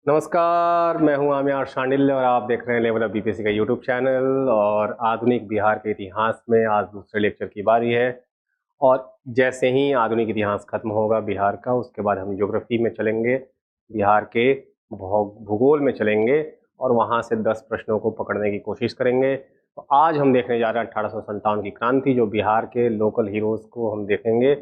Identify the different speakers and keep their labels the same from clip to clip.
Speaker 1: नमस्कार, मैं हूं आमिर शांडिल्य और आप देख रहे हैं लेवल अप बीपीएससी का यूट्यूब चैनल। और आधुनिक बिहार के इतिहास में आज दूसरे लेक्चर की बारी है। और जैसे ही आधुनिक इतिहास खत्म होगा बिहार का, उसके बाद हम ज्योग्राफी में चलेंगे, बिहार के भूगोल में चलेंगे और वहां से 10 प्रश्नों को पकड़ने की कोशिश करेंगे। तो आज हम देखने जा रहे हैं 1857 की क्रांति, जो बिहार के लोकल हीरोज को हम देखेंगे।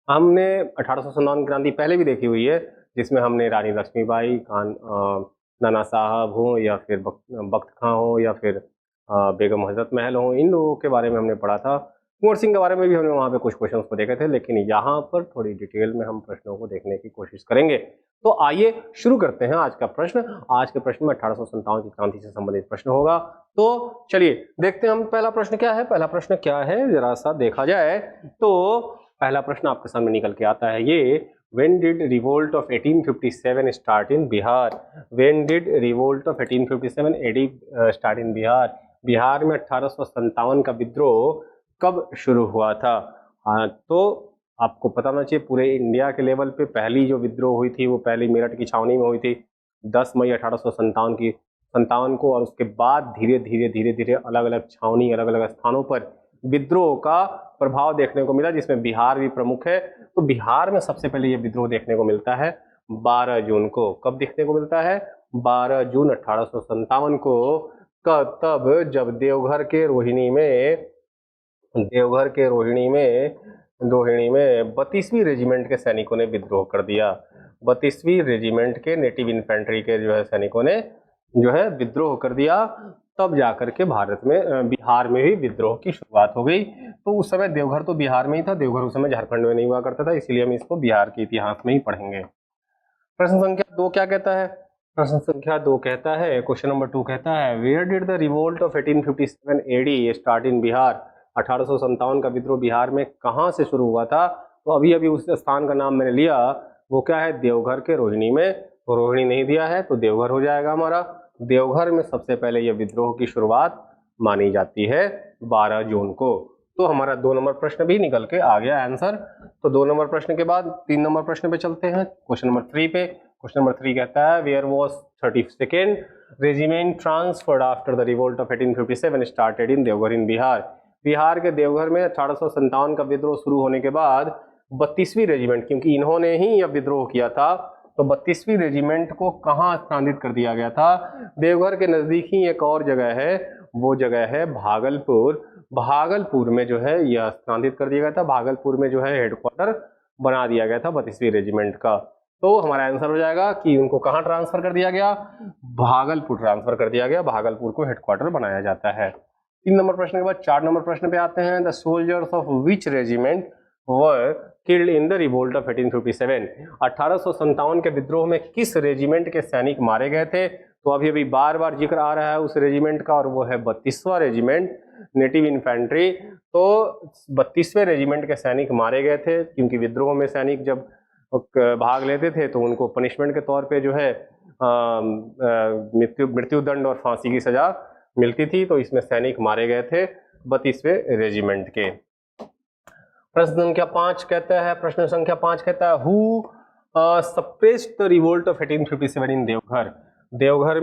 Speaker 1: हमने 1857 की क्रांति पहले भी देखी हुई है, जिसमें हमने रानी लक्ष्मीबाई, नाना साहब हो या फिर बख्त खां हो या फिर बेगम हजरत महल हो, इन लोगों के बारे में हमने पढ़ा था। कुंवर सिंह के बारे में भी हमने वहाँ पे कुछ क्वेश्चन को देखे थे, लेकिन यहाँ पर थोड़ी डिटेल में हम प्रश्नों को देखने की कोशिश करेंगे। तो आइए शुरू करते हैं आज का प्रश्न। आज के प्रश्न में 1857 की क्रांति से संबंधित प्रश्न होगा। तो चलिए देखते हैं हम पहला प्रश्न क्या है। पहला प्रश्न क्या है जरा सा देखा जाए तो पहला प्रश्न आपके सामने निकल के आता है ये, When did revolt of 1857 start in Bihar? When did revolt of 1857 AD start in Bihar? Bihar में 1857 का विद्रोह कब शुरू हुआ था? हाँ, तो आपको पता होना चाहिए पूरे इंडिया के लेवल पे पहली जो विद्रोह हुई थी वो पहली मेरठ की छावनी में हुई थी 10 मई 1857 को। और उसके बाद धीरे धीरे अलग अलग छावनी, अलग अलग स्थानों पर विद्रोह का प्रभाव देखने को मिला, जिसमें बिहार भी प्रमुख है। तो बिहार में सबसे पहले ये विद्रोह देखने को मिलता है 12 जून को। कब देखने को मिलता है? 12 जून 1857 को। तब जब देवघर के रोहिणी में 32वीं रेजिमेंट के सैनिकों ने विद्रोह कर दिया। 32वीं रेजिमेंट के नेटिव इन्फेंट्री के जो है सैनिकों ने जो है विद्रोह कर दिया। तब जाकर के बिहार में भी विद्रोह की शुरुआत हो गई। तो उस समय देवघर तो बिहार में ही था, देवघर उस समय झारखंड में नहीं हुआ करता था, इसीलिए हम इसको बिहार के इतिहास में ही पढ़ेंगे। प्रश्न संख्या 2 क्या कहता है? प्रश्न संख्या 2 कहता है, क्वेश्चन नंबर 2 कहता है, where did the revolt of 1857 AD start in Bihar? 1857 का विद्रोह बिहार में कहां से शुरू हुआ था? तो अभी उस स्थान का नाम मैंने लिया, वो क्या है? देवघर के रोहिणी में। तो रोहिणी नहीं दिया है तो देवघर हो जाएगा हमारा। देवघर में सबसे पहले यह विद्रोह की शुरुआत मानी जाती है 12 जून को। तो हमारा 2 नंबर प्रश्न भी निकल के आ गया आंसर। तो 2 नंबर प्रश्न के बाद 3 नंबर प्रश्न पे चलते हैं, क्वेश्चन नंबर 3 पे। क्वेश्चन नंबर 3 कहता है, where was 32nd regiment transferred after the revolt of 1857 started in Deoghar in Bihar? Bihar के देवघर में 1857 का विद्रोह शुरू होने के बाद 32वीं रेजिमेंट, क्योंकि इन्होंने ही यह विद्रोह किया था, तो 32वीं रेजिमेंट को कहाँ स्थानांतरित कर दिया गया था? देवघर के नजदीक ही एक और जगह है, वो जगह है भागलपुर। भागलपुर में जो है यह स्थानांतरित कर दिया गया था। भागलपुर में जो है हेडक्वार्टर बना दिया गया था 32वीं रेजिमेंट का। तो हमारा आंसर हो जाएगा कि उनको कहाँ ट्रांसफर कर दिया गया? भागलपुर ट्रांसफर कर दिया गया। भागलपुर को हेडक्वार्टर बनाया जाता है। 3 नंबर प्रश्न के बाद 4 नंबर प्रश्न पे आते हैं। The soldiers of which regiment were killed in the revolt of 1857? 1857 के विद्रोह में किस रेजिमेंट के सैनिक मारे गए थे? तो अभी बार बार जिक्र आ रहा है उस रेजिमेंट का, और वो है 32वां रेजिमेंट नेटिव इन्फेंट्री। तो 32वें रेजिमेंट के सैनिक मारे गए थे, क्योंकि विद्रोह में सैनिक जब भाग लेते थे तो उनको पनिशमेंट के तौर पे जो है मृत्युदंड और फांसी की सजा मिलती थी। तो इसमें सैनिक मारे गए थे 32वें रेजिमेंट के। प्रश्न संख्या 5 कहता है, who suppressed the revolt of 1857 इन देवघर? देवघर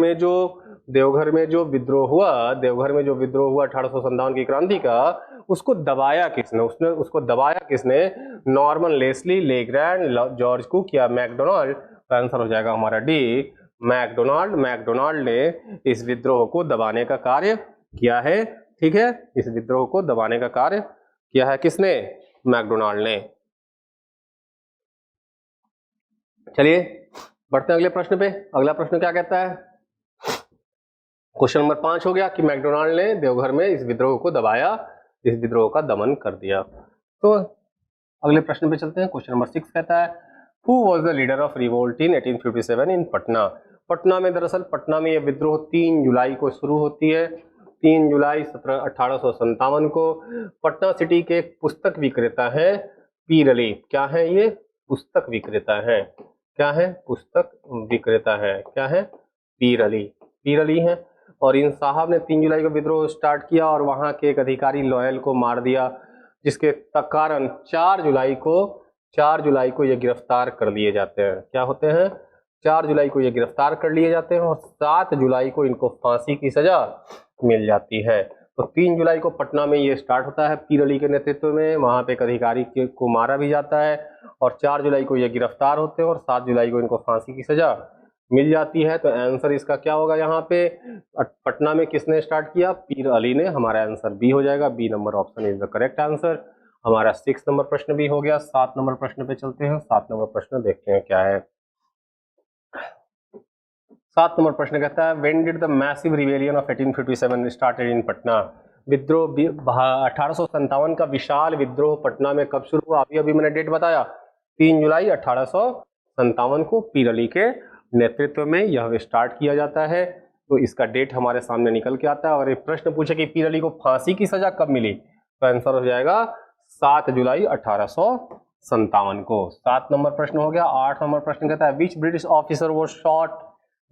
Speaker 1: में जो विद्रोह हुआ 1857 की क्रांति का, उसको दबाया किसने? Norman Leslie, Legrand, George Cook या मैकडोनाल्ड? तो आंसर हो जाएगा हमारा डी, मैकडोनाल्ड ने इस विद्रोह को दबाने का कार्य किया है। ठीक है, इस विद्रोह को दबाने का कार्य किया है किसने? मैकडोनाल्ड ने। चलिए बढ़ते हैं अगले प्रश्न पे। अगला प्रश्न क्या कहता है? क्वेश्चन नंबर 5 हो गया कि मैकडोनाल्ड ने देवघर में इस विद्रोह को दबाया, इस विद्रोह का दमन कर दिया। तो अगले प्रश्न पे चलते हैं। क्वेश्चन नंबर 6 कहता है, who was the leader of revolt in 1857 in Patna? Patna में दरअसल यह विद्रोह 3 जुलाई को शुरू होती है। 3 जुलाई 1857 को पटना सिटी के एक पुस्तक विक्रेता है पीर अली। क्या है ये? पुस्तक विक्रेता है। क्या है? पुस्तक विक्रेता है। क्या है? पीर अली है। और इन साहब ने 3 जुलाई को विद्रोह स्टार्ट किया और वहां के एक अधिकारी लॉयल को मार दिया, जिसके कारण 4 जुलाई को ये गिरफ्तार कर लिए जाते हैं। क्या होते हैं? 4 जुलाई को ये गिरफ्तार कर लिए जाते हैं और 7 जुलाई को इनको फांसी की सजा मिल जाती है। तो 3 जुलाई को पटना में ये स्टार्ट होता है पीर अली के नेतृत्व में, वहां पे एक अधिकारी को मारा भी जाता है और 4 जुलाई को ये गिरफ्तार होते हैं और 7 जुलाई को इनको फांसी की सजा मिल जाती है। तो आंसर इसका क्या होगा यहाँ पे, पटना में किसने स्टार्ट किया, पीर अली ने। हमारा आंसर बी हो जाएगा, B number option is the correct answer. हमारा 6 नंबर प्रश्न भी हो गया। 7 नंबर प्रश्न पे चलते हैं। 7 नंबर प्रश्न देखते हैं क्या है। 7 नंबर प्रश्न कहता है when did the massive rebellion of 1857 started इन पटना। विद्रोह 1857 का विशाल विद्रोह पटना में कब शुरू हुआ, अभी अभी मैंने डेट बताया 3 जुलाई 1857 को पीर अली के नेतृत्व में यह स्टार्ट किया जाता है। तो इसका डेट हमारे सामने निकल के आता है। और एक प्रश्न पूछे कि पीर अली को फांसी की सजा कब मिली, तो आंसर हो जाएगा 7 जुलाई 1857 को। 7 नंबर प्रश्न हो गया। 8 नंबर प्रश्न कहता है विच British officer was shot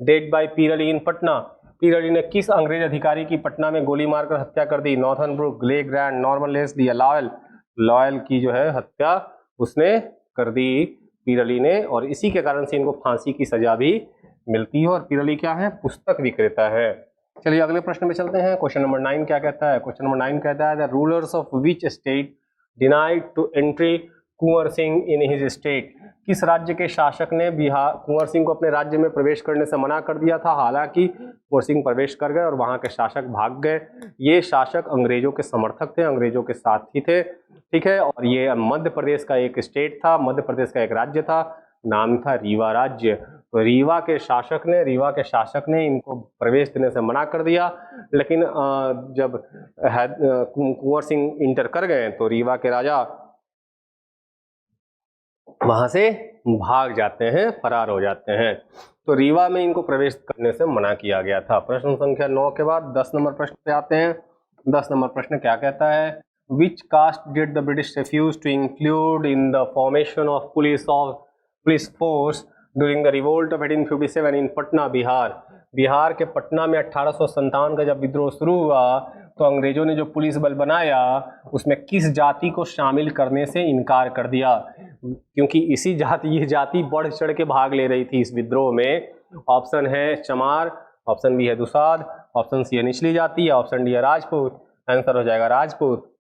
Speaker 1: dead by पीर अली इन पटना। पीर अली ने किस अंग्रेज अधिकारी की पटना में गोली मारकर हत्या कर दी, नॉर्थन ब्रुक, ग्ले ग्रैंड, नॉर्मन लेस्ली या लॉयल। लॉयल की जो है हत्या उसने कर दी पीर अली ने, और इसी के कारण से इनको फांसी की सजा भी मिलती है। और पीर अली क्या है, पुस्तक विक्रेता है। चलिए अगले प्रश्न में चलते हैं। क्वेश्चन नंबर 9 क्या कहता है, क्वेश्चन नंबर 9 कहता है the rulers of which state denied to entry Kunwar Singh in his state. किस राज्य के शासक ने बिहार कुंवर सिंह को अपने राज्य में प्रवेश करने से मना कर दिया था। हालांकि कुंवर सिंह प्रवेश कर गए और वहां के शासक भाग गए। ये शासक अंग्रेजों के समर्थक थे, अंग्रेजों के साथी थे, ठीक है। और ये मध्य प्रदेश का एक स्टेट था, मध्य प्रदेश का एक राज्य था, नाम था रीवा राज्य। तो रीवा के शासक ने इनको प्रवेश देने से मना कर दिया। लेकिन जब कुंवर सिंह इंटर कर गए तो रीवा के राजा वहां से भाग जाते हैं, फरार हो जाते हैं। तो रीवा में इनको प्रवेश करने से मना किया गया था। प्रश्न संख्या 9 के बाद 10 नंबर प्रश्न पे आते हैं। 10 नंबर प्रश्न क्या कहता है, which caste did the British refuse to include in the formation of police force during the revolt of 1857 in Patna Bihar. Bihar के पटना में 1857 का जब विद्रोह शुरू हुआ तो अंग्रेजों ने जो पुलिस बल बनाया उसमें किस जाति को शामिल करने से इनकार कर दिया, क्योंकि ये जाति बढ़ चढ़ के भाग ले रही थी इस विद्रोह में। ऑप्शन है चमार, ऑप्शन बी है दुसाध, ऑप्शन सी है निचली जाति, या ऑप्शन डी है राजपूत। आंसर हो जाएगा राजपूत।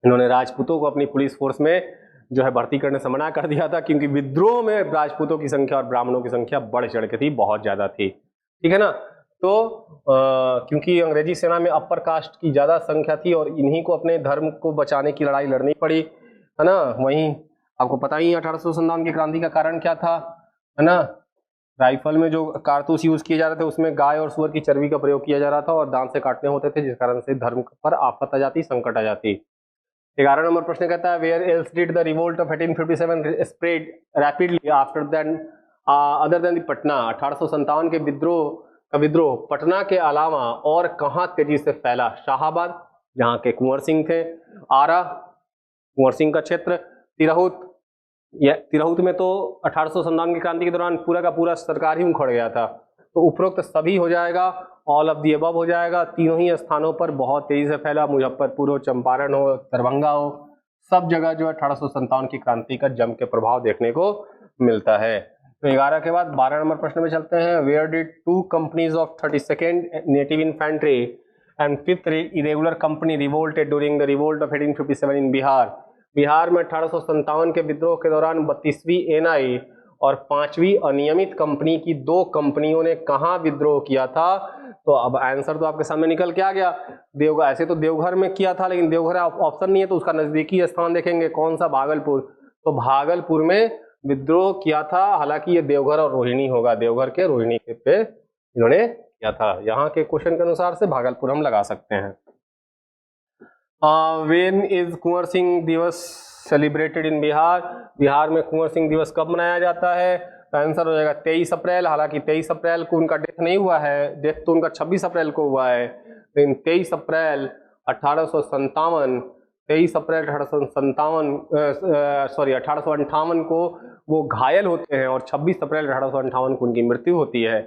Speaker 1: इन्होंने राजपूतों को अपनी पुलिस फोर्स में जो है भर्ती करने से मना कर दिया था, क्योंकि विद्रोह में राजपूतों की संख्या और ब्राह्मणों की संख्या बढ़ चढ़ के थी, बहुत ज्यादा थी, ठीक है ना। तो क्योंकि अंग्रेजी सेना में अपर कास्ट की ज्यादा संख्या थी और इन्हीं को अपने धर्म को बचाने की लड़ाई लड़नी पड़ी, है ना। वहीं आपको पता ही 1857 की क्रांति का कारण क्या था, है ना। राइफल में जो कारतूस यूज किए जा रहे थे उसमें गाय और सुअर की चर्बी का प्रयोग किया जा रहा था और दांत से काटने होते थे, जिस कारण से धर्म पर आफत आ जाती, संकट आ जाती। 11 नंबर प्रश्न कहता है where else did the revolt of 1857 spread rapidly after then other than Patna. 1857 के विद्रोह पटना के अलावा और कहां तेजी से फैला। शाहाबाद जहां के कुंवर सिंह थे, आरा कुंवर सिंह का क्षेत्र, तिरहुत में तो 1857 की क्रांति के दौरान पूरा का पूरा सरकार ही उखड़ गया था। तो उपरोक्त सभी हो जाएगा, ऑल ऑफ दी अबव हो जाएगा। तीनों ही स्थानों पर बहुत तेजी से फैला, मुजफ्फरपुर हो, चंपारण हो, दरभंगा हो, सब जगह जो 1857 की क्रांति का जम के प्रभाव देखने को मिलता है। तो 11 के बाद 12 नंबर प्रश्न में चलते हैं। Where did 2 companies of 32nd native infantry and 5th irregular company revolted during the revolt of 1857 in Bihar. Bihar में 1857 के विद्रोह के दौरान 32वीं एनआई और 5वीं अनियमित कंपनी की 2 कंपनियों ने कहां विद्रोह किया था। तो अब आंसर तो आपके सामने निकल के आ गया, देवघर। ऐसे तो देवघर में किया था, लेकिन देवघर ऑप्शन नहीं है, तो उसका नजदीकी स्थान देखेंगे कौन सा, भागलपुर। तो भागलपुर में विद्रोह किया था। हालांकि ये देवघर और रोहिणी होगा, देवघर के रोहिणी पे इन्होंने किया था। यहाँ के क्वेश्चन के अनुसार से भागलपुर हम लगा सकते हैं। व्हेन इज कुंवर सिंह दिवस सेलिब्रेटेड इन बिहार। बिहार में कुंवर सिंह दिवस कब मनाया जाता है। तो आंसर हो जाएगा 23 अप्रैल। हालांकि 23 अप्रैल को उनका डेथ नहीं हुआ है, डेथ तो उनका 26 अप्रैल को हुआ है, लेकिन 23 अप्रैल 1858 को वो घायल होते हैं और 26 अप्रैल 1858 को उनकी मृत्यु होती है।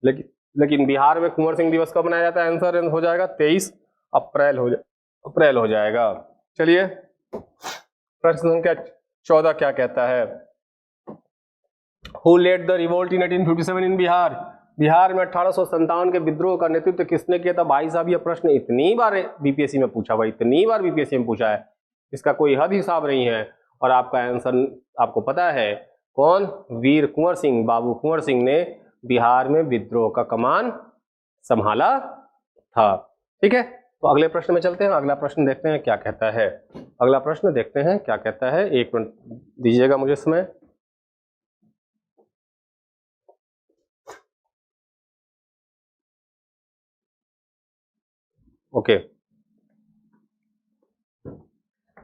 Speaker 1: लेकिन बिहार में कुंवर सिंह दिवस कब मनाया जाता है, आंसर हो जाएगा 23 अप्रैल हो जाएगा। चलिए प्रश्न संख्या 14 क्या कहता है। Who led the revolt in 1857 in Bihar? Bihar में 1857 के विद्रोह का नेतृत्व किसने किया था? भाई साहब ये प्रश्न इतनी बार बीपीएससी में पूछा हुआ, इतनी बार बीपीएससी में पूछा है, इसका कोई हद हिसाब नहीं है। और आपका आंसर आपको पता है कौन? वीर कुंवर सिंह, बाबू कुंवर सिंह ने बिहार में विद्रोह का कमान संभाला था। ठीक है, तो अगले प्रश्न में चलते हैं। अगला प्रश्न देखते हैं क्या कहता है। अगला प्रश्न देखते हैं क्या कहता है। एक मिनट दीजिएगा मुझे समय। ओके,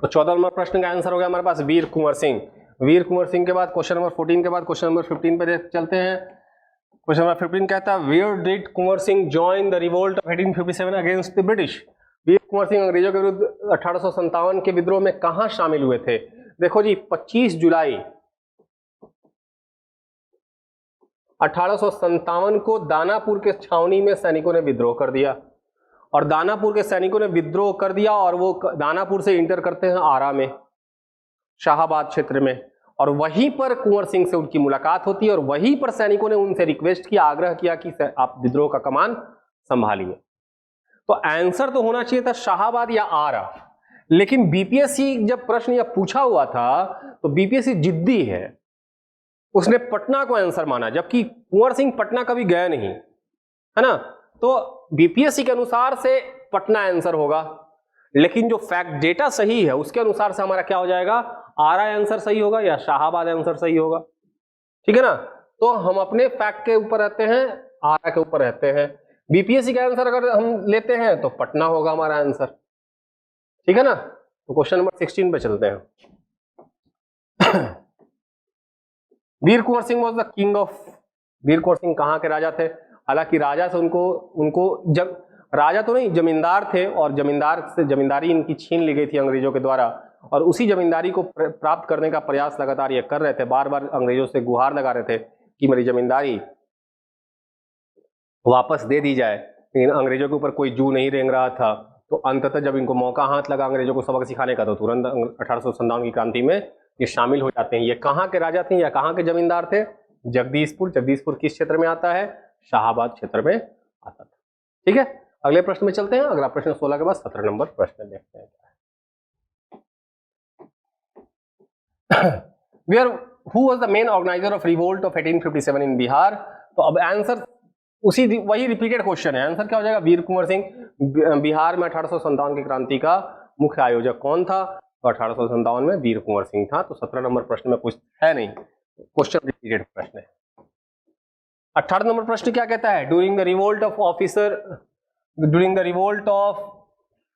Speaker 1: तो 14 नंबर प्रश्न का आंसर हो गया हमारे पास वीर कुंवर सिंह। वीर कुंवर सिंह के बाद क्वेश्चन नंबर 14 के बाद क्वेश्चन नंबर 15 पे चलते हैं। क्वेश्चन नंबर 15 कहता है where did Kunwar Singh join the revolt of 1857 against the British? Veer Kunwar Singh अंग्रेजों के विरुद्ध 1857 के विद्रोह में कहां शामिल हुए थे? देखो जी, 25 जुलाई 1857 को दानापुर के छावनी में सैनिकों ने विद्रोह कर दिया, और दानापुर के सैनिकों ने विद्रोह कर दिया और वो दानापुर से इंटर करते हैं आरा में, शाहाबाद क्षेत्र में, और वहीं पर कुंवर सिंह से उनकी मुलाकात होती है और वहीं पर सैनिकों ने उनसे रिक्वेस्ट किया, आग्रह किया कि आप विद्रोह का कमान संभालिए। तो आंसर तो होना चाहिए था शाहाबाद या आरा, लेकिन बीपीएससी जब प्रश्न यह पूछा हुआ था तो बीपीएससी जिद्दी है, उसने पटना को आंसर माना, जबकि कुंवर सिंह पटना कभी गए नहीं, है ना। तो बीपीएससी के अनुसार से पटना आंसर होगा, लेकिन जो फैक्ट डेटा सही है उसके अनुसार से हमारा क्या हो जाएगा? आरा आंसर सही होगा या शाहाबाद आंसर सही होगा। ठीक है ना, तो हम अपने फैक्ट के ऊपर रहते हैं, आरा के ऊपर रहते हैं। बीपीएससी का आंसर अगर हम लेते हैं तो पटना होगा हमारा आंसर। ठीक है ना, तो क्वेश्चन नंबर 16 पे चलते हैं। Veer Kunwar Singh was the king of, Veer Kunwar Singh कहाँ के राजा थे? हालांकि राजा से उनको जब राजा तो नहीं, जमींदार थे, और जमींदार से जमींदारी इनकी छीन ली गई थी अंग्रेजों के द्वारा, और उसी जमींदारी को प्राप्त करने का प्रयास लगातार ये कर रहे थे, बार बार अंग्रेजों से गुहार लगा रहे थे कि मेरी जमींदारी वापस दे दी जाए, लेकिन अंग्रेजों के ऊपर कोई जू नहीं रेंग रहा था। तो अंततः जब इनको मौका हाथ लगा अंग्रेजों को सबक सिखाने का, तो तुरंत 1857 की क्रांति में ये शामिल हो जाते हैं। ये कहाँ के राजा थे या कहाँ के जमींदार थे? जगदीशपुर। जगदीशपुर किस क्षेत्र में आता है? शाहाबाद क्षेत्र में आता था। ठीक है, अगले प्रश्न में चलते हैं। अगला प्रश्न 16 के बाद 17 नंबर प्रश्न देखते हैं। Where who was the main organizer of revolt of 1857 in Bihar? तो अब आंसर वही रिपीटेड क्वेश्चन है। आंसर क्या हो जाएगा? वीर कुंवर सिंह। बिहार में 1857 की क्रांति का मुख्य आयोजक कौन था? तो 1857 में वीर कुंवर सिंह था। तो 17 नंबर प्रश्न में कुछ है नहीं, क्वेश्चन रिपीटेड प्रश्न है। 18 नंबर प्रश्न क्या कहता है? During the revolt of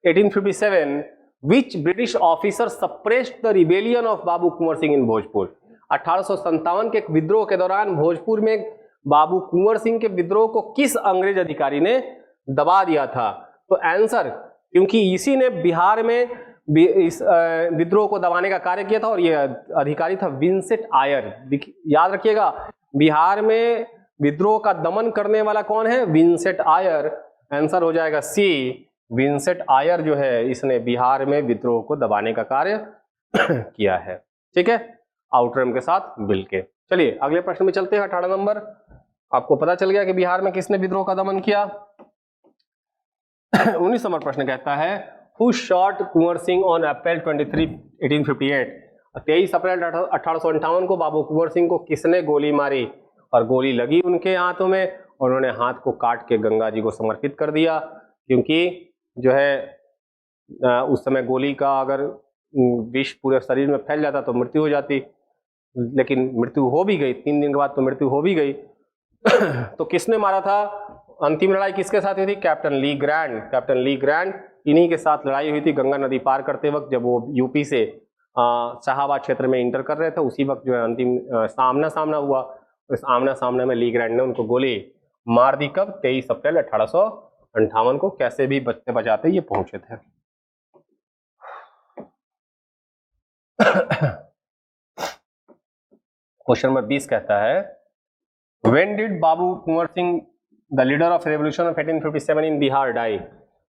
Speaker 1: 1857 which British officer suppressed the rebellion of Babu Kunwar Singh in Bhojpur? 1857 के विद्रोह के दौरान भोजपुर में बाबू कुंवर सिंह के विद्रोह को किस अंग्रेज अधिकारी ने दबा दिया था? तो आंसर, क्योंकि इसी ने बिहार में इस विद्रोह को दबाने का कार्य किया था, और यह अधिकारी था विंसेंट आयर। याद रखिएगा, बिहार में विद्रोह का दमन करने वाला कौन है? विंसेंट आयर। आंसर हो जाएगा सी, विंसेंट आयर जो है इसने बिहार में विद्रोह को दबाने का कार्य किया है। ठीक है, आउटरम के साथ मिलके। चलिए अगले प्रश्न में चलते हैं। 18 नंबर, आपको पता चल गया कि बिहार में किसने विद्रोह का दमन किया। 19 नंबर प्रश्न कहता है who shot Kunwar Singh on April 23, 1858? 23 अप्रैल 1858 को बाबू कुंवर सिंह को किसने गोली मारी? और गोली लगी उनके हाथों में, और उन्होंने हाथ को काट के गंगा जी को समर्पित कर दिया, क्योंकि जो है उस समय गोली का अगर विष पूरे शरीर में फैल जाता तो मृत्यु हो जाती, लेकिन मृत्यु हो भी गई। 3 दिन के बाद तो मृत्यु हो भी गई। तो किसने मारा था? अंतिम लड़ाई किसके साथ हुई थी? Captain Legrand. Captain Legrand इन्हीं के साथ लड़ाई हुई थी गंगा नदी पार करते वक्त, जब वो यूपी से शाहाबाद क्षेत्र में इंटर कर रहे थे। उसी वक्त जो है अंतिम आमना सामना हुआ। इस आमना सामने में ली ग्रैंड ने उनको गोली मार दी। कब? 23 अप्रैल 1858 को। कैसे भी बचते बचाते ये पहुंचे थे। क्वेश्चन नंबर 20 कहता है when did Babu Kunwar Singh the leader of revolution of 1857 in Bihar die?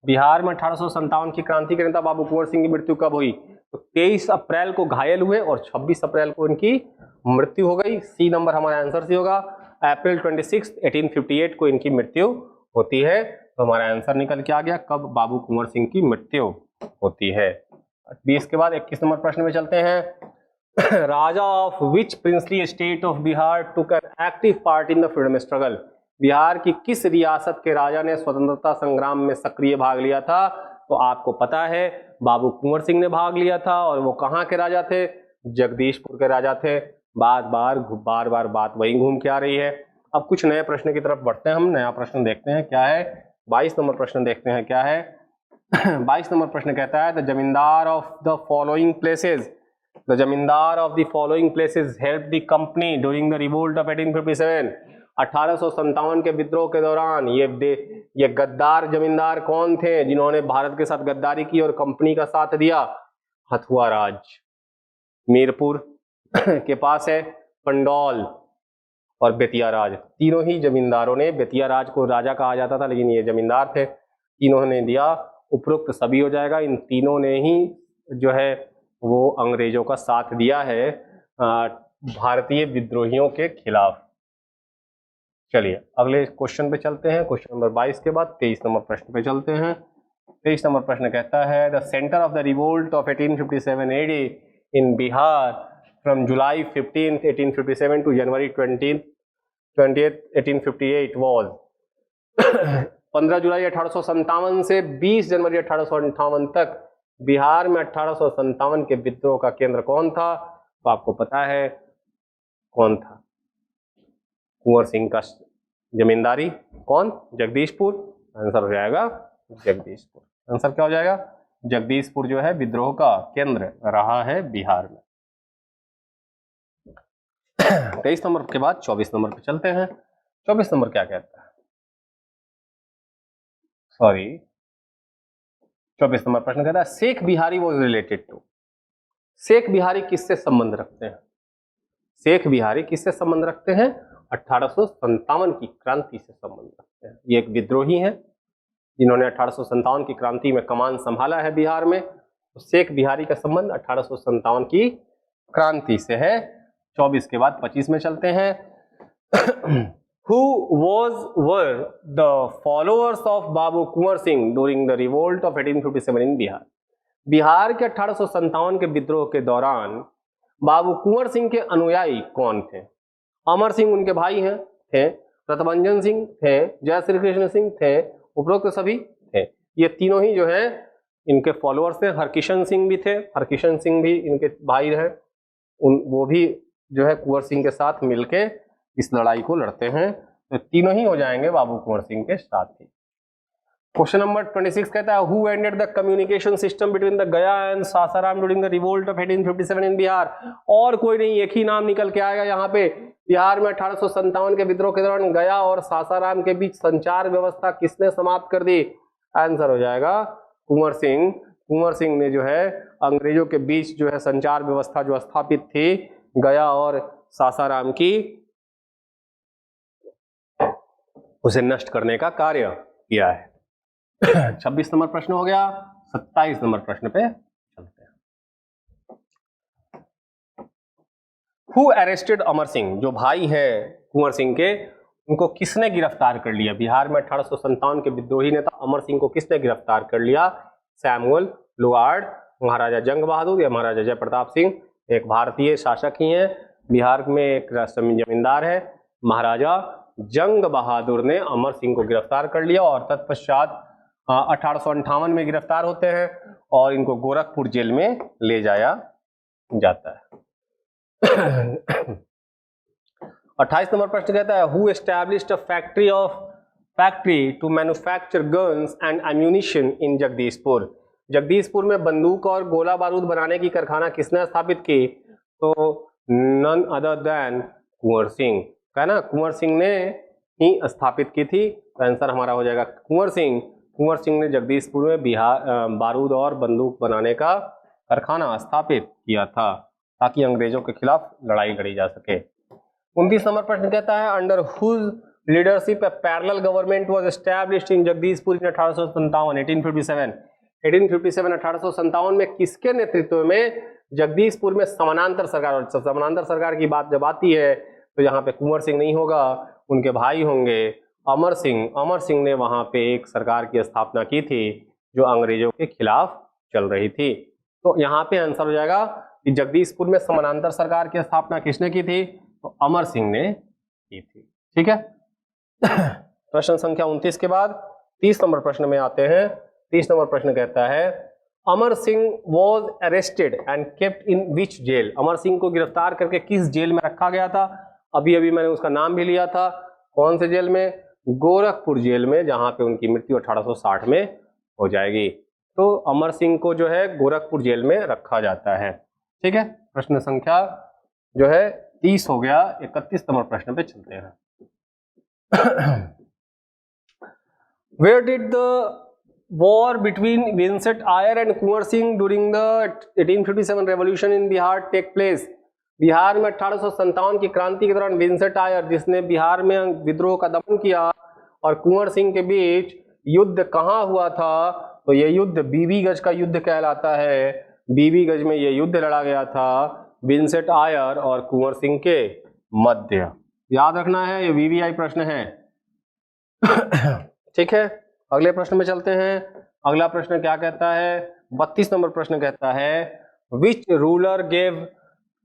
Speaker 1: Bihar में 1857 की क्रांति के नेता बाबू कुंवर सिंह की मृत्यु कब हुई? तो 23 अप्रैल को घायल हुए और 26 अप्रैल को इनकी मृत्यु हो गई। सी नंबर हमारा आंसर सी होगा। अप्रैल 26 1858 को इनकी मृत्यु होती है। तो हमारा आंसर निकल के आ गया कब बाबू कुंवर सिंह की मृत्यु होती है। 20 के बाद 21 नंबर प्रश्न में चलते हैं। Raja of which princely state of Bihar took an active part in the freedom struggle. Bihar की किस रियासत के राजा ने स्वतंत्रता संग्राम में सक्रिय भाग लिया था? तो आपको पता है बाबू कुंवर सिंह ने भाग लिया था। और वो कहाँ के राजा थे? जगदीशपुर के राजा थे। बार बार बात वही घूम के आ रही है। अब कुछ नए प्रश्न की तरफ बढ़ते हैं हम। नया प्रश्न देखते हैं क्या है। 22 नंबर प्रश्न देखते हैं क्या है। 22 नंबर प्रश्न कहता है द जमींदार of the following places help the company during the revolt of 1857। 1857 के विद्रोह के दौरान ये गद्दार जमींदार कौन थे जिन्होंने भारत के साथ गद्दारी की और कंपनी का साथ दिया? हथुआ राज, मीरपुर के पास है पंडौल और बेतिया राज। तीनों ही जमींदारों ने, बेतिया राज को राजा कहा जाता था लेकिन ये जमींदार थे, तीनों ने दिया। उपरोक्त सभी हो जाएगा। इन तीनों ने ही जो है वो अंग्रेजों का साथ दिया है भारतीय विद्रोहियों के खिलाफ। चलिए अगले क्वेश्चन पे चलते हैं। क्वेश्चन नंबर 22 के बाद 23 नंबर प्रश्न पे चलते हैं। 23 नंबर प्रश्न कहता है the centre of the revolt of 1857 AD in Bihar from July 15, 1857 to January 20, 1858 was. 15 जुलाई 1857 से 20 जनवरी 1858 तक बिहार में 1857 के विद्रोह का केंद्र कौन था? तो आपको पता है कौन था? कुंवर सिंह का जमींदारी। कौन? जगदीशपुर। आंसर हो जाएगा जगदीशपुर। आंसर क्या हो जाएगा? जगदीशपुर जो है विद्रोह का केंद्र रहा है बिहार में। 23 नंबर के बाद 24 नंबर पे चलते हैं। 24 नंबर क्या कहता है? 24 नंबर प्रश्न कहता है Sheikh Bihari was related to. Sheikh Bihari किससे संबंध रखते हैं? शेख बिहारी किससे संबंध रखते हैं? 1857 की क्रांति से संबंध रखते हैं। ये एक विद्रोही हैं जिन्होंने 1857 की क्रांति में कमान संभाला है बिहार में। तो शेख बिहारी का संबंध 1857 की क्रांति से है। 24 के बाद 25 में चलते हैं। Who were the followers of Babu Kunwar Singh during the revolt of 1857 in Bihar? Bihar के 1857 के विद्रोह के दौरान बाबू कुंवर सिंह के अनुयायी कौन थे? अमर सिंह उनके भाई हैं थे, रतभंजन सिंह थे, जय श्री कृष्ण सिंह थे, उपरोक्त सभी थे। ये तीनों ही जो है इनके फॉलोअर्स थे। हरकिशन सिंह भी थे, हरकिशन सिंह भी इनके भाई रहे। वो भी जो है कुंवर सिंह के साथ मिलके इस लड़ाई को लड़ते हैं। तो तीनों ही हो जाएंगे बाबू कुंवर सिंह के साथ ही। क्वेश्चन नंबर 26 कहता है who ended the communication system between the Gaya and Sasaram during the revolt of 1857 in Bihar. और कोई नहीं, एक ही नाम निकल के आएगा यहाँ पे। बिहार में 1857 के विद्रोह के दौरान गया और सासाराम के बीच संचार व्यवस्था किसने समाप्त कर दी? आंसर हो जाएगा कुंवर सिंह। कुंवर सिंह ने जो है अंग्रेजों के बीच जो है संचार व्यवस्था जो स्थापित थी गया और सासाराम की, उसे नष्ट करने का कार्य किया है। 26 नंबर प्रश्न हो गया। 27 नंबर प्रश्न पे चलते हैं। Who arrested Amar Singh? जो भाई है कुंवर सिंह के, उनको किसने गिरफ्तार कर लिया? बिहार में 1857 के विद्रोही नेता अमर सिंह को किसने गिरफ्तार कर लिया? सैमुअल लुआर्ड, महाराजा जंग बहादुर या महाराजा जय प्रताप सिंह। एक भारतीय शासक ही हैं। बिहार में एक जमींदार है महाराजा जंग बहादुर ने अमर सिंह को गिरफ्तार कर लिया और तत्पश्चात 1858 में गिरफ्तार होते हैं और इनको गोरखपुर जेल में ले जाया जाता है। 28 नंबर प्रश्न कहता है who established a factory to manufacture guns and ammunition in Jagdishpur. Jagdishpur में बंदूक और गोला बारूद बनाने की कारखाना किसने स्थापित की? तो none other than Kunwar Singh का ना, कुंवर सिंह ने ही स्थापित की थी। तो आंसर हमारा हो जाएगा कुंवर सिंह। कुंवर सिंह ने जगदीशपुर में बारूद और बंदूक बनाने का कारखाना स्थापित किया था ताकि अंग्रेजों के खिलाफ लड़ाई लड़ी जा सके। 29 नंबर प्रश्न कहता है under whose leadership a parallel government was established in Jagdishpur in 1857 1857 में किसके नेतृत्व में जगदीशपुर में समानांतर सरकार, और समानांतर सरकार की बात जब आती है तो यहाँ पे कुंवर सिंह नहीं होगा, उनके भाई होंगे अमर सिंह। अमर सिंह ने वहां पे एक सरकार की स्थापना की थी जो अंग्रेजों के खिलाफ चल रही थी। तो यहाँ पे आंसर हो जाएगा कि जगदीशपुर में समानांतर सरकार की स्थापना किसने की थी, तो अमर सिंह ने की थी। ठीक है। प्रश्न संख्या 29 के बाद 30 नंबर प्रश्न में आते हैं। 30 नंबर प्रश्न कहता है Amar Singh was arrested and kept in which jail. Amar Singh को गिरफ्तार करके किस जेल में रखा गया था? अभी अभी मैंने उसका नाम भी लिया था। कौन से जेल में? गोरखपुर जेल में, जहां पे उनकी मृत्यु 1860 में हो जाएगी। तो अमर सिंह को जो है गोरखपुर जेल में रखा जाता है। ठीक है। प्रश्न संख्या जो है 30 हो गया। 31 नंबर प्रश्न पे चलते हैं। Where did the war between Vincent Iyer and Kunwar Singh during the 1857 revolution in Bihar take place? Bihar में 1857 की क्रांति के दौरान विंसेंट आयर, जिसने बिहार में विद्रोह का दमन किया, और कुंवर सिंह के बीच युद्ध कहाँ हुआ था? तो यह युद्ध बीबीगंज का युद्ध कहलाता है। बीबीगंज में यह युद्ध लड़ा गया था विंसेंट आयर और कुंवर सिंह के मध्य। याद रखना है, ये वीवीआई प्रश्न है। ठीक है। अगले प्रश्न में चलते हैं। अगला प्रश्न क्या कहता है? 32 नंबर प्रश्न कहता है which ruler gave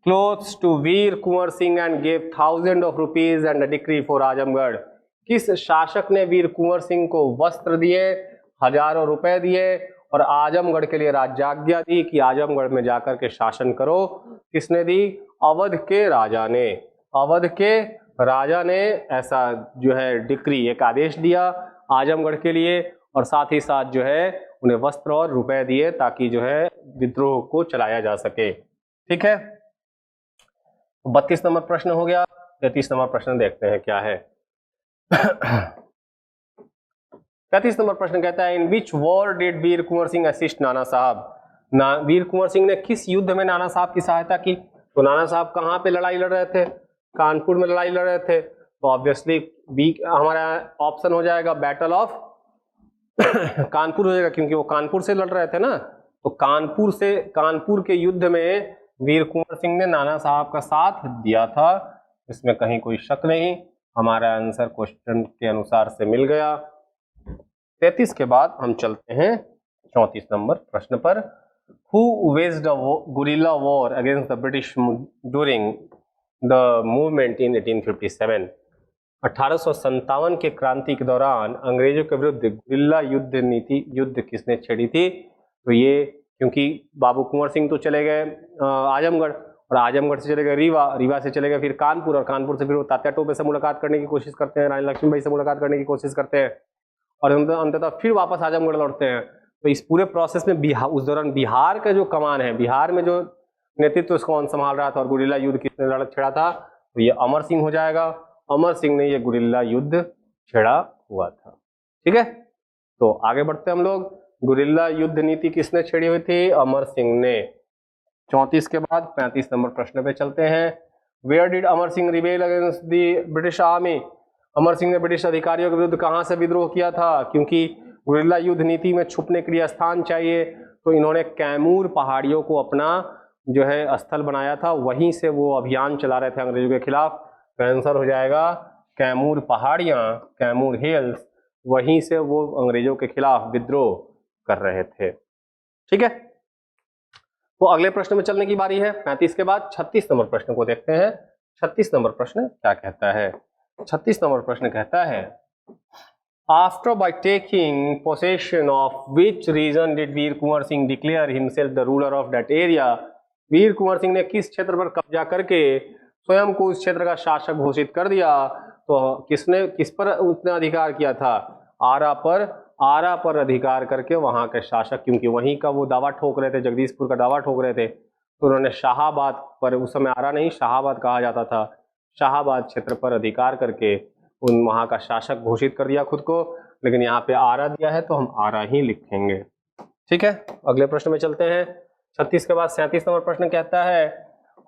Speaker 1: clothes to Veer Kunwar Singh and gave thousands of rupees and a decree for Azamgarh. किस शासक ने वीर कुंवर सिंह को वस्त्र दिए, हजारों रुपए दिए और आजमगढ़ के लिए राज्याज्ञा दी कि आजमगढ़ में जाकर के शासन करो? किसने दी? अवध के राजा ने। अवध के राजा ने ऐसा जो है डिक्री, एक आदेश दिया आजमगढ़ के लिए, और साथ ही साथ जो है उन्हें वस्त्र और रुपए दिए ताकि जो है विद्रोह को चलाया जा सके। ठीक है। 32 नंबर प्रश्न हो गया। 33 नंबर प्रश्न देखते हैं क्या है। 33 नंबर प्रश्न कहता है in which war did Veer Kunwar Singh assist Nana Sahib. वीर कुंवर सिंह ने किस युद्ध में नाना साहब की सहायता की? तो नाना साहब कहाँ पे लड़ाई लड़ रहे थे? कानपुर में लड़ाई लड़ रहे थे। तो ऑब्वियसली बी हमारा ऑप्शन हो जाएगा बैटल ऑफ कानपुर हो जाएगा, क्योंकि वो कानपुर से लड़ रहे थे ना। तो कानपुर के युद्ध में वीर कुंवर सिंह ने नाना साहब का साथ दिया था, इसमें कहीं कोई शक नहीं। हमारा आंसर क्वेश्चन के अनुसार से मिल गया। 33 के बाद हम चलते हैं 34 नंबर प्रश्न पर। Who waged a guerrilla war against the British during the movement in 1857। 1857 के क्रांति के दौरान अंग्रेजों के विरुद्ध गुरिल्ला युद्ध किसने छेड़ी थी? तो ये, क्योंकि बाबू कुंवर सिंह तो चले गए आजमगढ़, और आजमगढ़ से चले गए रीवा से चले गए फिर कानपुर, और कानपुर से फिर वो तात्या टोपे से मुलाकात करने की कोशिश करते हैं, रानी लक्ष्मीबाई से मुलाकात करने की कोशिश करते हैं, और अंततः फिर वापस आजमगढ़ लौटते हैं। तो इस पूरे प्रोसेस में उस दौरान बिहार का जो कमान है, बिहार में जो नेतृत्व कौन संभाल रहा था और गुरिल्ला युद्ध किसने लड़ छेड़ा था? तो ये अमर सिंह हो जाएगा। अमर सिंह ने ये गुरिल्ला युद्ध छेड़ा हुआ था। ठीक है। तो आगे बढ़ते हैं हम लोग। गुरिल्ला युद्ध नीति किसने छेड़ी हुई थी? अमर सिंह ने। 34 के बाद 35 नंबर प्रश्न पे चलते हैं। Where did Amar Singh rebel against the British army. Amar Singh ने ब्रिटिश अधिकारियों के विरुद्ध कहां से विद्रोह किया था? क्योंकि गुरिल्ला युद्ध नीति में छुपने के लिए स्थान चाहिए, तो इन्होंने कैमूर पहाड़ियों को अपना जो है स्थल बनाया था, वहीं से वो अभियान चला रहे थे अंग्रेजों के खिलाफ। तो आंसर हो जाएगा कैमूर पहाड़ियां, कैमूर हिल्स, वहीं से वो अंग्रेजों के खिलाफ विद्रोह कर रहे थे। ठीक है। तो अगले प्रश्न में चलने की बारी है। 35 के बाद 36 नंबर प्रश्न को देखते हैं। 36 नंबर प्रश्न क्या कहता है? 36 नंबर प्रश्न कहता है after by taking possession of which region did Veer Kunwar Singh declare himself the ruler of that area. Veer Kunwar Singh ने किस क्षेत्र पर कब्जा करके स्वयं को उस क्षेत्र का शासक घोषित कर दिया? तो किस पर उसने अधिकार किया था? आरा पर अधिकार करके वहां के शासक, क्योंकि वहीं का वो दावा ठोक रहे थे, जगदीशपुर का दावा ठोक रहे थे, तो उन्होंने शाहाबाद पर, उस समय आरा नहीं शाहाबाद कहा जाता था, शाहाबाद क्षेत्र पर अधिकार करके उन वहां का शासक घोषित कर दिया खुद को। लेकिन यहाँ पे आरा दिया है तो हम आरा ही लिखेंगे। ठीक है। अगले प्रश्न में चलते हैं। 36 के बाद 37 नंबर प्रश्न कहता है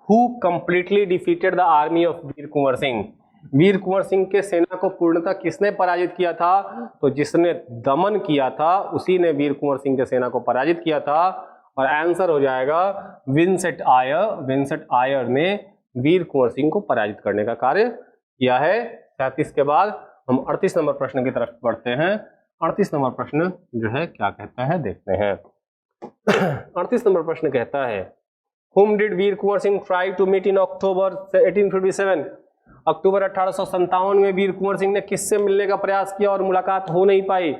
Speaker 1: who completely defeated the army of Veer Kunwar Singh. Veer Kunwar Singh के सेना को पूर्णतः किसने पराजित किया था? तो जिसने दमन किया था उसी ने वीर कुंवर सिंह के सेना को पराजित किया था। और आंसर हो जाएगा विंसेंट आयर। विंसेंट आयर ने वीर कुंवर सिंह को पराजित करने का कार्य किया है। 37 के बाद हम 38 नंबर प्रश्न की तरफ बढ़ते हैं। 38 नंबर प्रश्न जो है क्या कहता है देखते हैं। 38 नंबर प्रश्न कहता है Whom did Veer Kunwar Singh try to meet in October 1857? अक्टूबर 1857 में वीर कुंवर सिंह ने किससे मिलने का प्रयास किया और मुलाकात हो नहीं पाई?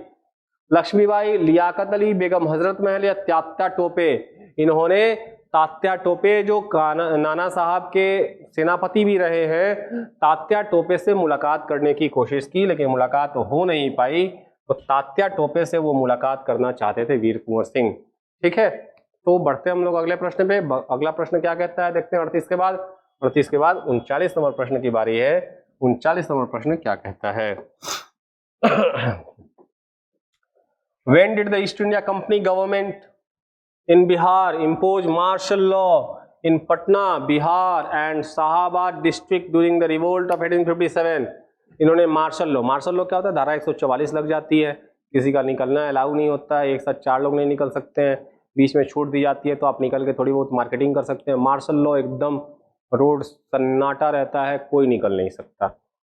Speaker 1: लक्ष्मीबाई, लियाकत अली, बेगम हजरत महल या तात्या टोपे? इन्होंने तात्या टोपे जो नाना साहब के सेनापति भी रहे हैं, तात्या टोपे से मुलाकात करने की कोशिश की लेकिन मुलाकात हो नहीं पाई। तो तात्या टोपे से वो मुलाकात करना चाहते थे वीर कुंवर सिंह। ठीक है, तो बढ़ते हम लोग अगले प्रश्न पे। अगला प्रश्न क्या कहता है देखते हैं 38 के बाद। 38 के बाद 39 नंबर प्रश्न की बारी है। 39 नंबर प्रश्न क्या कहता है When did the East India Company government in Bihar impose martial law in Patna, Bihar and Shahabad district during the revolt of 1857? इन्होंने मार्शल लॉ क्या होता है? धारा 144 लग जाती है, किसी का निकलना अलाउ नहीं होता है, एक साथ 4 लोग नहीं निकल सकते हैं, बीच में छूट दी जाती है तो आप निकल के थोड़ी बहुत मार्केटिंग कर सकते हैं। मार्शल लॉ एकदम रोड सन्नाटा रहता है, कोई निकल नहीं सकता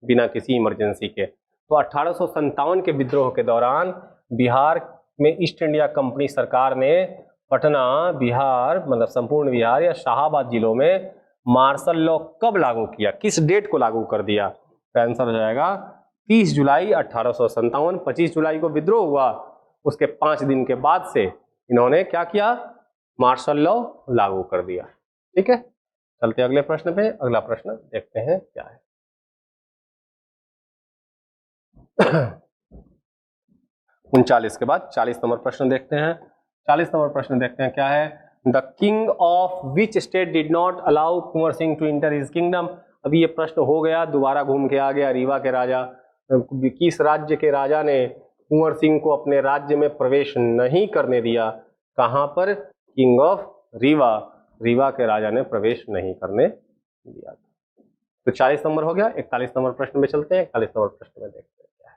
Speaker 1: बिना किसी इमरजेंसी के। तो 1857 के विद्रोह के दौरान बिहार में ईस्ट इंडिया कंपनी सरकार ने पटना, बिहार मतलब संपूर्ण बिहार या शाहाबाद जिलों में मार्शल लॉ कब लागू किया, किस डेट को लागू कर दिया? तो आंसर हो जाएगा 30 जुलाई 1857। 25 जुलाई को विद्रोह हुआ, उसके 5 दिन के बाद से इन्होंने क्या किया? मार्शल लॉ लागू कर दिया। ठीक है, चलते अगले प्रश्न पे। अगला प्रश्न देखते हैं क्या है 39 के बाद 40 नंबर प्रश्न देखते हैं। 40 नंबर प्रश्न देखते हैं क्या है। The king of which state did not allow Kunwar Singh to enter his kingdom? अभी ये प्रश्न हो गया, दोबारा घूम के आ गया। रीवा के राजा, किस राज्य के राजा ने कुंवर सिंह को अपने राज्य में प्रवेश नहीं करने दिया? कहां पर? King of Rewa. रीवा के राजा ने प्रवेश नहीं करने दिया। तो 40 नंबर हो गया। 41 नंबर प्रश्न में चलते हैं। 41 नंबर प्रश्न में देखते हैं क्या है।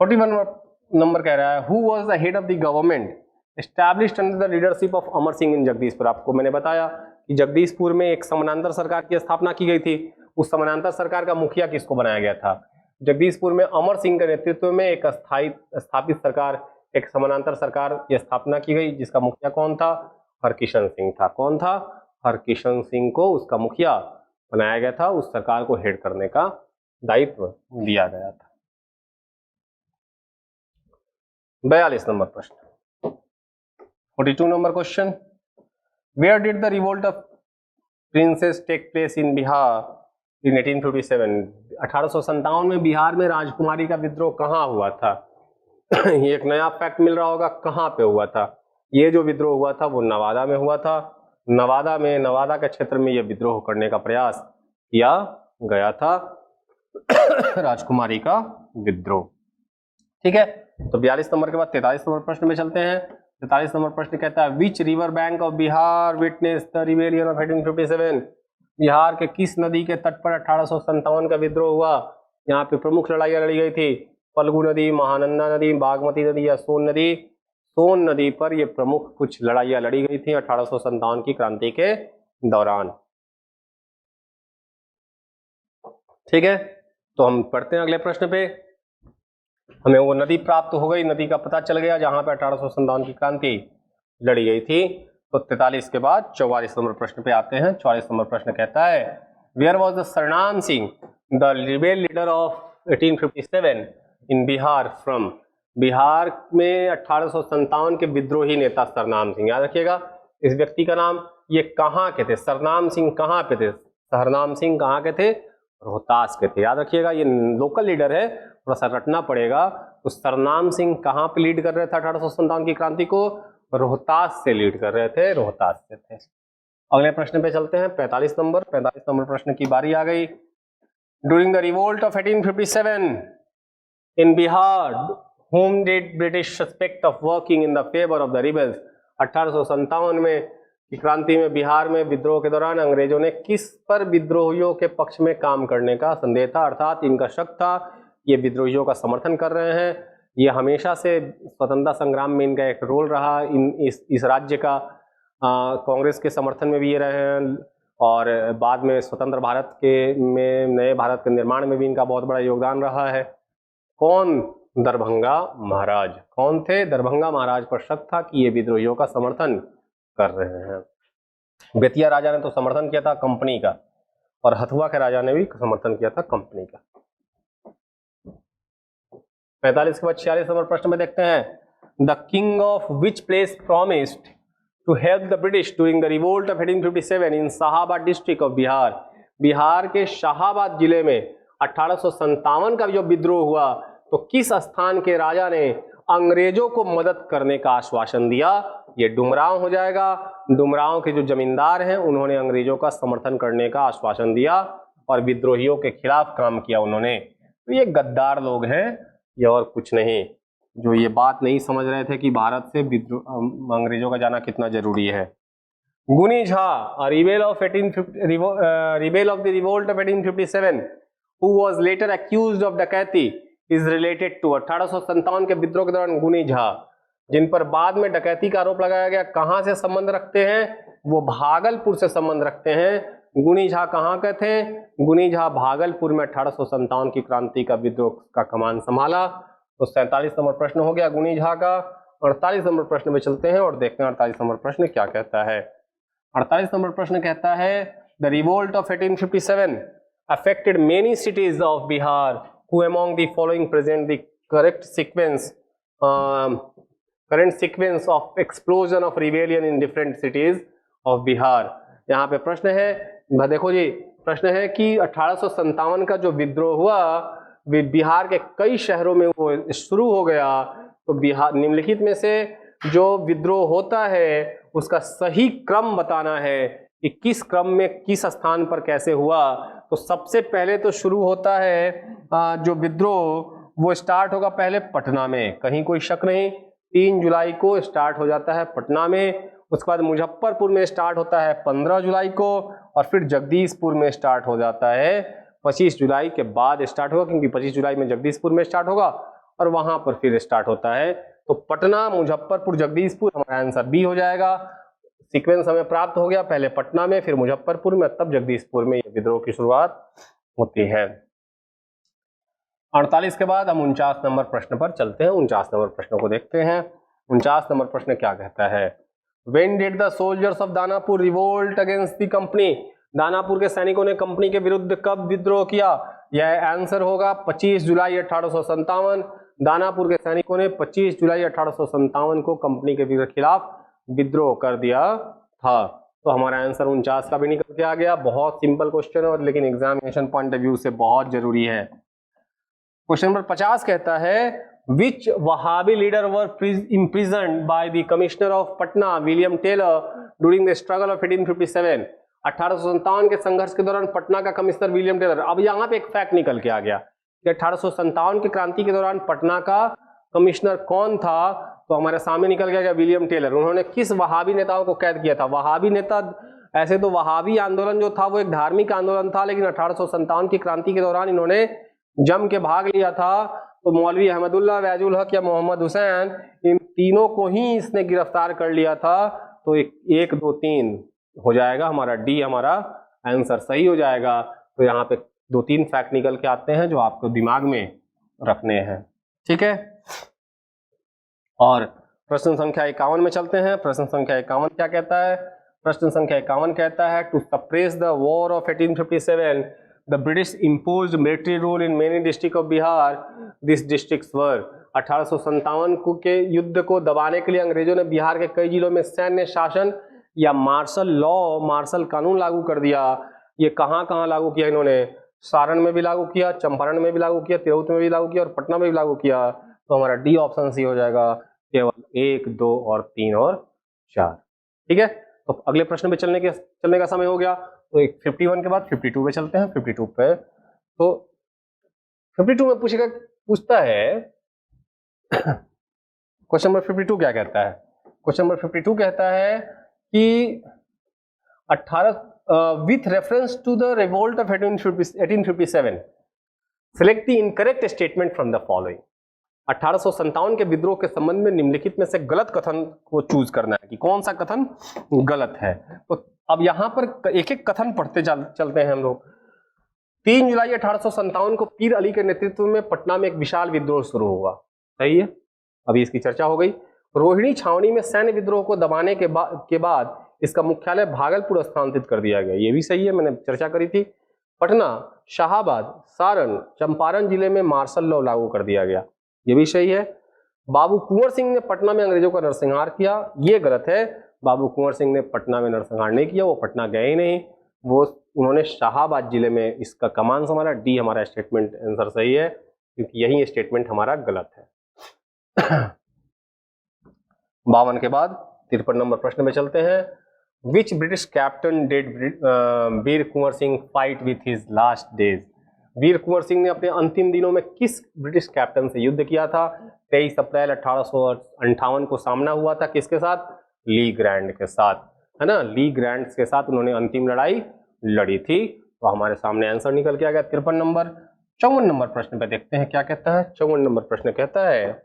Speaker 1: 41 नंबर कह रहा है who was the head of the government established under the leadership of Amar Singh in Jagdishpur? आपको मैंने बताया कि जगदीशपुर में एक समानांतर सरकार की स्थापना की गई थी। उस समानांतर सरकार का मुखिया किसको बनाया गया था? जगदीशपुर में अमर सिंह के नेतृत्व में एक स्थापित सरकार, एक समानांतर सरकार की स्थापना की गई, जिसका मुखिया कौन था? हरकिशन सिंह था। कौन था? हरकिशन सिंह को उसका मुखिया बनाया गया था। उस सरकार को हेड करने का दायित्व दिया गया था। 42 नंबर प्रश्न, 42 number question. Where did the revolt of princes take place in Bihar in 1857? 1857 में बिहार में राजकुमारी का विद्रोह कहाँ हुआ था? ये एक नया फैक्ट मिल रहा होगा, कहाँ पे हुआ था? ये जो विद्रोह हुआ था वो नवादा में हुआ था। नवादा में, नवादा के क्षेत्र में ये विद्रोह करने का प्रयास किया गया था। राजकुमारी का विद्रोह। ठीक है, तो 42 नंबर के बाद 43 नंबर प्रश्न में चलते हैं। 43 नंबर प्रश्न कहता है which river bank of Bihar witness the rebellion of 1857? Bihar के किस नदी के तट पर 1857 का विद्रोह हुआ? यहाँ पे प्रमुख लड़ाइयां लड़ी गई थी। फल्गु नदी, महानंदा नदी, बागमती नदी या सोन नदी? सोन नदी पर ये प्रमुख कुछ लड़ाइयां लड़ी गई थी 1857 की क्रांति के दौरान। ठीक है, तो हम पढ़ते हैं अगले प्रश्न पे। हमें वो नदी प्राप्त हो गई, नदी का पता चल गया जहां पर 1857 की क्रांति लड़ी गई थी। तो 43 के बाद 44 नंबर प्रश्न पे आते हैं। 44 नंबर प्रश्न कहता है where was the Sarnam Singh the rebel leader of 1857 in Bihar from? Bihar में 1857 के विद्रोही नेता सरनाम सिंह, याद रखिएगा इस व्यक्ति का नाम। ये कहाँ के थे? सरनाम सिंह कहाँ पे थे? सरनाम सिंह कहाँ के थे? रोहतास के थे। याद रखिएगा, ये लोकल लीडर है, थोड़ा सा रटना पड़ेगा। तो सरनाम सिंह कहाँ पे लीड कर रहे थे 1857 की क्रांति को? रोहतास से लीड कर रहे थे, रोहतास से थे। अगले प्रश्न पे चलते हैं। 45 नंबर प्रश्न की बारी आ गई। During the revolt of 1857 in Bihar whom did British suspect of working in the favor of the rebels? 1857 में की क्रांति में बिहार में विद्रोह के दौरान अंग्रेजों ने किस पर विद्रोहियों के पक्ष में काम करने का संदेह था, अर्थात इनका शक था ये विद्रोहियों का समर्थन कर रहे हैं ये हमेशा से स्वतंत्रता संग्राम में इनका एक रोल रहा। इस राज्य का कांग्रेस के समर्थन में भी ये रहे हैं और बाद में स्वतंत्र भारत में नए भारत के निर्माण में भी इनका बहुत बड़ा योगदान रहा है। कौन? दरभंगा महाराज। कौन थे? दरभंगा महाराज पर शक था कि ये विद्रोहियों का समर्थन कर रहे हैं। बेतिया राजा ने तो समर्थन किया था कंपनी का और हथुआ के राजा ने भी समर्थन किया था कंपनी का। 45 के बाद 46 नंबर प्रश्न में देखते हैं, the king of which place promised to help the British during the revolt of 1857 in Shahabad district of Bihar. Bihar के शाहाबाद जिले में 1857 का जो विद्रोह हुआ तो किस स्थान के राजा ने अंग्रेजों को मदद करने का आश्वासन दिया? ये डुमरांव हो जाएगा। डुमरांव के जो जमींदार हैं उन्होंने अंग्रेजों का समर्थन करने का आश्वासन दिया और विद्रोहियों के खिलाफ काम किया उन्होंने। तो ये गद्दार लोग हैं, ये और कुछ नहीं। जो ये बात नहीं समझ रहे थे कि भारत से अंग्रेजों का जाना कितना जरूरी है। गुनी Jha, rebel of the revolt of 1857 who was later accused of डकैती इज रिलेटेड टू। 1857 के विद्रोह के दौरान गुनी झा, जिन पर बाद में डकैती का आरोप लगाया गया, कहां से संबंध रखते हैं? वो भागलपुर से संबंध रखते हैं। गुनी झा कहां के थे? गुनी झा भागलपुर में 1857 की क्रांति का विद्रोह का कमान संभाला। तो 47 नंबर प्रश्न हो गया गुनी झा का। 48 नंबर प्रश्न में चलते हैं और देखते हैं 48 नंबर प्रश्न क्या कहता है। 48 नंबर प्रश्न कहता है, the revolt of 1857 affected many cities of Bihar who among the following present the correct sequence of explosion of rebellion in different cities of Bihar. यहाँ पे प्रश्न है, देखो जी, प्रश्न है कि 1857 का जो विद्रोह हुआ बिहार के कई शहरों में वो शुरू हो गया। तो बिहार निम्नलिखित में से जो विद्रोह होता है उसका सही क्रम बताना है कि किस क्रम में किस स्थान पर कैसे हुआ। तो सबसे पहले तो शुरू होता है जो विद्रोह वो स्टार्ट होगा पहले पटना में, कहीं कोई शक नहीं। 3 जुलाई को स्टार्ट हो जाता है पटना में। उसके बाद मुजफ्फरपुर में स्टार्ट होता है 15 जुलाई को और फिर जगदीशपुर में स्टार्ट हो जाता है 25 जुलाई के बाद स्टार्ट होगा, क्योंकि 25 जुलाई में जगदीशपुर में स्टार्ट होगा और वहां पर फिर स्टार्ट होता है। तो पटना, मुजफ्फरपुर, जगदीशपुर, हमारा आंसर बी हो जाएगा। सीक्वेंस हमें प्राप्त हो गया, पहले पटना में, फिर मुजफ्फरपुर में, तब जगदीशपुर में ये विद्रोह की शुरुआत होती है। 48 के बाद हम 49 नंबर प्रश्न पर चलते हैं। 49 नंबर प्रश्न को देखते हैं। 49 नंबर प्रश्न क्या कहता है? When did the soldiers of Danapur revolt against the company? Danapur के सैनिकों ने कंपनी के विरुद्ध कब विद्रोह किया? यह आंसर होगा 25 जुलाई 1857। दानापुर के सैनिकों ने 25 जुलाई 1857 को कंपनी के खिलाफ विद्रोह कर दिया था। तो हमारा आंसर 49 का भी निकल के आ गया। बहुत सिंपल क्वेश्चन है और लेकिन एग्जामिनेशन पॉइंट ऑफ व्यू से बहुत जरूरी है। क्वेश्चन नंबर 50 कहता है, which Wahabi leader were imprisoned by the commissioner of Patna William Taylor during the struggle of 1857। 1857 के संघर्ष के दौरान पटना का कमिश्नर विलियम टेलर। अब यहाँ पे एक फैक्ट निकल के आ गया कि 1857 की क्रांति के दौरान पटना का कमिश्नर कौन था? तो हमारे सामने निकल गया विलियम टेलर। उन्होंने किस वहाबी नेताओं को कैद किया था? वहाबी नेता, ऐसे तो वहाबी आंदोलन जो था वो एक धार्मिक आंदोलन था, लेकिन 1857 की क्रांति के दौरान इन्होंने जम के भाग लिया था। तो मौलवी अहमदुल्लाह, वैजुल हक या मोहम्मद हुसैन, इन तीनों को ही इसने गिरफ्तार कर लिया था। तो 1 2 3 हो जाएगा हमारा डी, हमारा आंसर सही हो जाएगा। तो यहाँ पे 2-3 फैक्ट निकल के आते हैं जो आपको दिमाग में रखने हैं, ठीक है। और प्रश्न संख्या 51 में चलते हैं। प्रश्न संख्या 51 क्या कहता है? प्रश्न संख्या 51 कहता है, to suppress the war of 1857 the British imposed military rule in many district of Bihar. This districts were. 1857 के युद्ध को दबाने के लिए अंग्रेजों ने बिहार के कई जिलों में सैन्य शासन या मार्शल लॉ, मार्शल कानून लागू कर दिया। ये कहाँ कहाँ लागू किया इन्होंने? सारण में भी लागू किया, चंपारण में भी लागू किया, तिरहुत में भी लागू किया और पटना में भी लागू किया। तो हमारा डी ऑप्शन सी हो जाएगा, केवल 1 2 और 3 और 4, ठीक है। तो अगले प्रश्न पे चलने का समय हो गया। तो 51 के बाद 52 पे चलते हैं। 52 पे तो 52 में पूछता है क्वेश्चन नंबर 52 क्या कहता है? क्वेश्चन नंबर 52 कहता है कि 18 with reference to the revolt of 1857 select the incorrect statement from the following. 1857 के विद्रोह के संबंध में निम्नलिखित में से गलत कथन को चूज करना है कि कौन सा कथन गलत है। तो अब यहां पर एक एक कथन पढ़ते चलते हैं हम लोग। 3 जुलाई 1857 को पीर अली के नेतृत्व में पटना में एक विशाल विद्रोह शुरू हुआ। सही है, अभी इसकी चर्चा हो गई। रोहिणी छावनी में सैन्य विद्रोह को दबाने के बाद इसका मुख्यालय भागलपुर स्थानांतरित कर दिया गया। ये भी सही है, मैंने चर्चा करी थी। पटना, शाहाबाद, सारण, चंपारण जिले में मार्शल लॉ लागू कर दिया गया। ये भी सही है। बाबू कुंवर सिंह ने पटना में अंग्रेजों का नरसंहार किया। ये गलत है, बाबू कुंवर सिंह ने पटना में नरसंहार नहीं किया, वो पटना गए ही नहीं, वो उन्होंने शाहाबाद जिले में इसका कमान संभाला। डी हमारा स्टेटमेंट आंसर सही है, क्योंकि यही स्टेटमेंट हमारा गलत है। 52 के बाद 53 नंबर प्रश्न में चलते हैं। Which British captain did Veer Kunwar Singh fight with his last days? Veer Kunwar Singh ने अपने अंतिम दिनों में किस ब्रिटिश कैप्टन से युद्ध किया था? 23 अप्रैल 1858 को सामना हुआ था किसके साथ? ली ग्रैंड के साथ, है ना। ली ग्रैंड के साथ उन्होंने अंतिम लड़ाई लड़ी थी। तो हमारे सामने आंसर निकल के आ गया 53 नंबर। 54 नंबर प्रश्न पे देखते हैं क्या कहता है। 54 नंबर प्रश्न कहता है,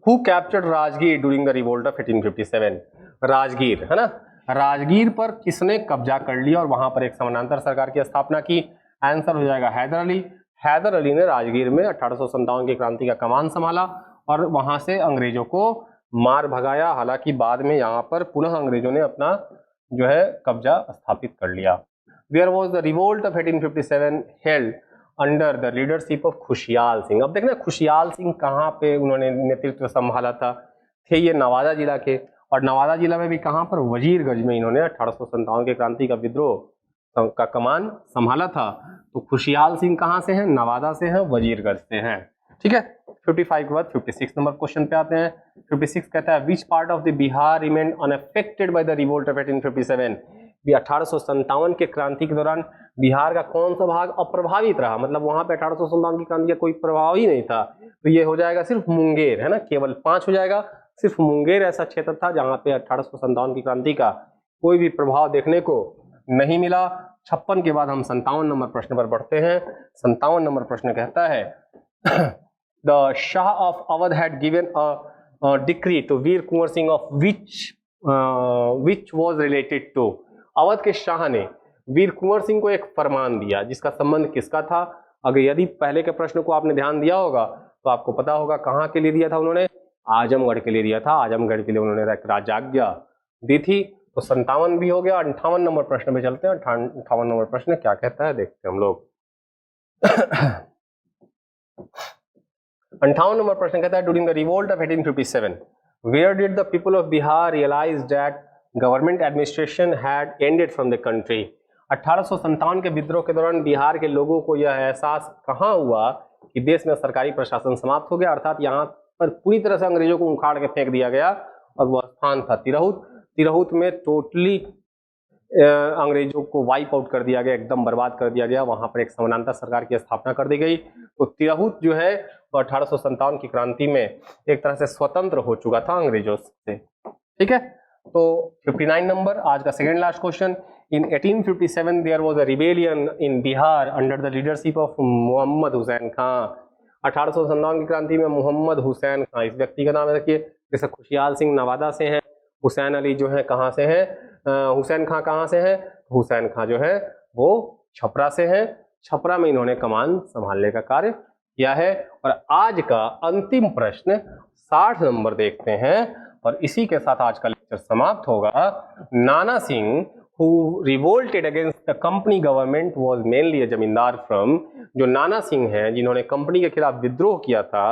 Speaker 1: who captured Rajgir during the revolt of 1857? Rajgir, है ना, राजगीर पर किसने कब्जा कर लिया और वहां पर एक समानांतर सरकार की स्थापना की? आंसर हो जाएगा हैदर अली। हैदर अली ने राजगीर में 1857 की क्रांति का कमान संभाला और वहां से अंग्रेजों को मार भगाया। हालांकि बाद में यहाँ पर पुनः अंग्रेजों ने अपना जो है कब्जा स्थापित कर लिया। Where was the revolt of 1857 held under the leadership of Khushiyal Singh? अब देखना खुशियाल सिंह कहाँ पे उन्होंने नेतृत्व संभाला था? थे ये नवादा जिला के, और नवादा जिला में भी कहाँ पर? वजीरगंज में इन्होंने 1857 के क्रांति का विद्रोह का कमान संभाला था। तो खुशियाल सिंह कहाँ से हैं? नवादा से हैं, वजीरगंज से हैं। ठीक है। 55 के बाद 56 नंबर क्वेश्चन पे आते हैं। 56 कहता है, which part of the Bihar remain unaffected by the revolt of 1857? 1857 के क्रांति के दौरान बिहार का कौन सा भाग अप्रभावित रहा? मतलब वहां पे 1857 की क्रांति का कोई प्रभाव ही नहीं था। तो ये हो जाएगा सिर्फ मुंगेर, है ना, केवल 5 हो जाएगा। सिर्फ मुंगेर ऐसा क्षेत्र था जहां पे 1857 की क्रांति का कोई भी प्रभाव देखने को नहीं मिला। 56 के बाद हम 57 नंबर प्रश्न पर बढ़ते हैं। 57 नंबर प्रश्न कहता है, the Shah of Awadh had given a decree to Veer Kunwar Singh of which was related to? Awadh के शाह ने वीर कुंवर सिंह को एक फरमान दिया जिसका संबंध किसका था? अगर यदि पहले के प्रश्न को आपने ध्यान दिया होगा तो आपको पता होगा कहाँ के लिए दिया था उन्होंने? आजमगढ़ के लिए दिया था। आजमगढ़ के लिए उन्होंने एक राजाज्ञा दी थी। तो 57 भी हो गया। 58 नंबर प्रश्न में चलते हैं। 58 नंबर प्रश्न क्या कहता है देखते हैं हम लोग। 58 नंबर प्रश्न कहता है, during the revolt of 1857 where did the people of Bihar realise that government administration had ended from the country? 1857 के विद्रोह के दौरान बिहार के लोगों को यह एहसास कहाँ हुआ कि देश में सरकारी प्रशासन समाप्त हो गया, अर्थात यहाँ पर पूरी तरह से अंग्रेजों को उखाड़ के फेंक दिया गया। और वह स्थान था तिरहुत। तिरहुत में टोटली अंग्रेजों को वाइप आउट कर दिया गया, एकदम बर्बाद कर दिया गया। वहां पर एक समानांतर सरकार की स्थापना कर दी गई। तो तिरहुत जो है वो 1857 की क्रांति में एक तरह से स्वतंत्र हो चुका था अंग्रेजों से। ठीक है। तो 59 नंबर आज का second last question. In 1857 there was a rebellion in Bihar under the leadership of Mohammad Hussain Khan. 1857 की क्रांति में मोहम्मद हुसैन खां, इस व्यक्ति का नाम रखिए। जैसे खुशियाल सिंह नवादा से हैं, हुसैन अली जो है कहाँ से हैं? हुसैन खां कहाँ से हैं? हुसैन खां जो है वो छपरा से हैं। छपरा में इन्होंने कमान संभालने का कार्य किया है। और आज का अंतिम प्रश्न 60 नंबर देखते हैं और इसी के साथ आज का लेक्चर समाप्त होगा। नाना Singh who revolted against the company government was mainly a जमींदार from। जो नाना सिंह हैं जिन्होंने कंपनी के खिलाफ विद्रोह किया था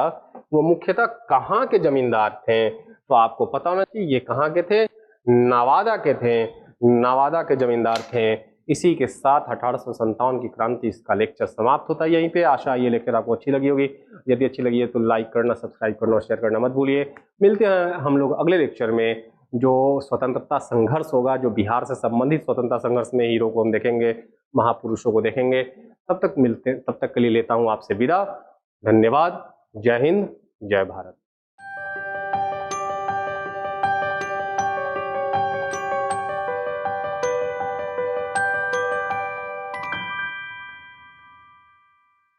Speaker 1: वो मुख्यतः कहाँ के जमींदार थे? तो आपको पता होना चाहिए ये कहाँ के थे? नवादा के थे। नवादा के जमींदार थे। इसी के साथ 1857 की क्रांति इसका लेक्चर समाप्त होता है यहीं पे। आशा ये लेक्चर आपको अच्छी लगी होगी। यदि अच्छी लगी है तो लाइक करना, सब्सक्राइब करना और शेयर करना मत भूलिए। मिलते हैं हम लोग अगले लेक्चर में, जो स्वतंत्रता संघर्ष होगा, जो बिहार से संबंधित स्वतंत्रता संघर्ष में हीरो को हम देखेंगे, महापुरुषों को देखेंगे। तब तक के लिए लेता हूं आपसे विदा। धन्यवाद। जय हिंद, जय भारत।